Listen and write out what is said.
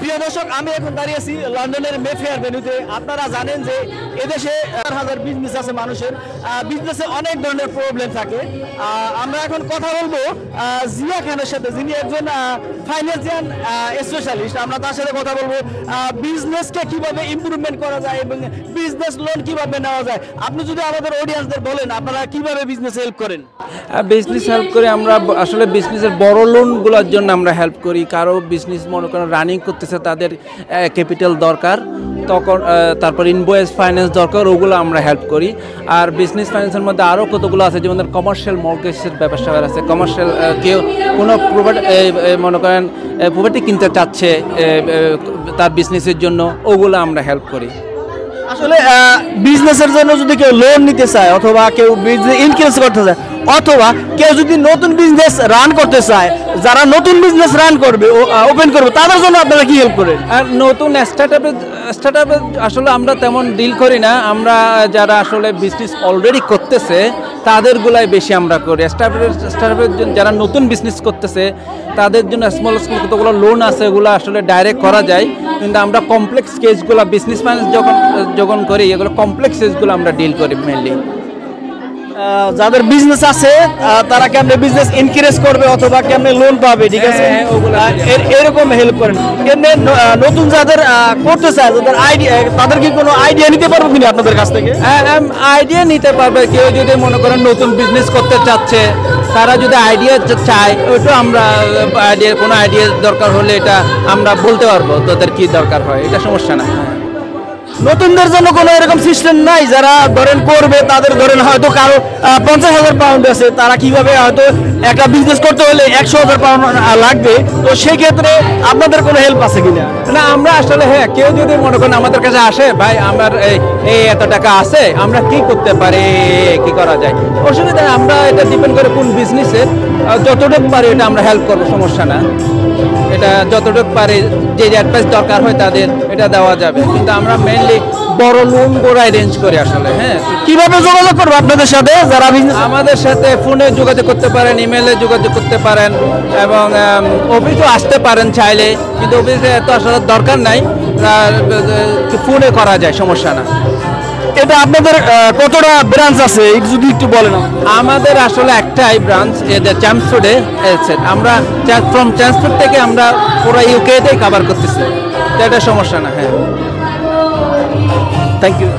প্রিয় দর্শক, আমি এখন দাঁড়িয়ে আছি লন্ডনের মেফেয়ার ভেন্যুতে। আপনারা জানেন যে এদেশে হাজার বিজনেস আছে, মানুষের বিজনেসে অনেক ধরনের প্রবলেম থাকে। আমরা এখন কথা বলবো জিয়া খানের সাথে, যিনি একজন ফাইন্যান্সিয়াল স্পেশালিস্ট। আমরা তার সাথে কথা বলবো বিজনেসকে কিভাবে ইমপ্রুভমেন্ট করা যায় এবং বিজনেস লোন কিভাবে নেওয়া যায়। আপনি যদি আমাদের অডিয়েন্সদের বলেন আপনারা কিভাবে বিজনেস হেল্প করেন। বিজনেস হেল্প করি আমরা, আসলে বিজনেসের বড় লোনগুলোর জন্য আমরা হেল্প করি। কারো বিজনেস মনে করেন রানিং করতেছে, তাদের ক্যাপিটাল দরকার, তখন তারপর ইনভয়েস ফাইন্যান্স দরকার, ওগুলো আমরা হেল্প করি। আর বিজনেস ফাইন্যান্সের মধ্যে আরও কতগুলো আছে, যেমন কমার্শিয়াল মর্গেজের ব্যবসা আছে। কমার্শিয়াল কেউ কোনো মনে করেন প্রপার্টি কিনতে চাচ্ছে তার বিজনেসের জন্য, ওগুলো আমরা হেল্প করি। আসলে বিজনেসের জন্য যদি কেউ লোন নিতে চায়, অথবা কেউ বিজনেস ইনক্রিজ করতে চায়, অথবা কেউ যদি নতুন বিজনেস রান করতে চায়, যারা নতুন বিজনেস রান করবে ওপেন করবে, তাদের জন্য আপনারা কি হেল্প করেন? আর নতুন স্টার্টআপে আসলে আমরা তেমন ডিল করি না। আমরা যারা আসলে বিজনেস অলরেডি করতেছে তাদেরগুলাই বেশি আমরা করি। স্টার্টআপের যারা নতুন বিজনেস করতেছে তাদের জন্য স্মল কতগুলো লোন আছে, ওগুলো আসলে ডাইরেক্ট করা যায়। কিন্তু আমরা কমপ্লেক্স কেসগুলো বিজনেস ফাইন্যান্স যখন করি, এগুলো কমপ্লেক্স কেসগুলো আমরা ডিল করি মেনলি। যাদের বিজনেস আছে তারা কেমনে বিজনেস ইনক্রিজ করবে অথবা কেমনে লোন পাবে, ঠিক আছে, এরকম হেল্প করেন। কেমনে নতুন যাদের করতে চায়, যাদের আইডিয়া, তাদের কি কোনো আইডিয়া নিতে পারবো কিনা আপনাদের কাছ থেকে? আইডিয়া নিতে পারবে। কেউ যদি মনে করেন নতুন বিজনেস করতে চাচ্ছে, তারা যদি আইডিয়া চায়, ওইটা আমরা কোনো আইডিয়া দরকার হলে এটা আমরা বলতে পারবো তাদের কি দরকার হয়, এটা সমস্যা না। নতুনদের জন্য কোনো এরকম সিস্টেম নাই? যারা ধরেন করবে, তাদের ধরেন হয়তো কারো 50,000 পাউন্ড আছে, তারা কিভাবে হয়তো একটা বিজনেস করতে হলে 100,000 পাউন্ড লাগবে, তো সেই ক্ষেত্রে আপনাদের কোনো হেল্প আছে কিনা? না, আমরা আসলে হ্যাঁ, কেউ যদি মনে করেন আমাদের কাছে আসে, ভাই আমার এই এত টাকা আছে, আমরা কি করতে পারি, কি করা যায়, অসুবিধা নেই। আমরা এটা ডিপেন্ড করে কোন বিজনেসের যতটুকু পারি এটা আমরা হেল্প করবো, সমস্যা না। এটা যতটুকু পারি, যে অ্যাডভাইস দরকার হয় তাদের এটা দেওয়া যাবে। কিন্তু আমরা মেনলি বড় লোনগুলো অ্যারেঞ্জ করি আসলে। হ্যাঁ, কিভাবে যোগাযোগ করবো আপনাদের সাথে? যারা আমাদের সাথে ফোনে যোগাযোগ করতে পারেন, ইমেলে যোগাযোগ করতে পারেন, এবং অফিসেও আসতে পারেন চাইলে, কিন্তু অফিসে এত আসার দরকার নাই, ফোনে করা যায়, সমস্যা না। এটা আপনাদের কতটা ব্রাঞ্চ আছে যদি একটু বলেন? আমাদের আসলে একটাই ব্রাঞ্চ, চ্যাম্পসফোর্ডে। আমরা ফ্রম চ্যাম্পসফোর্ড থেকে আমরা পুরো ইউকেতেই কভার করতেছি, তো এটা সমস্যা না। হ্যাঁ, থ্যাংক ইউ।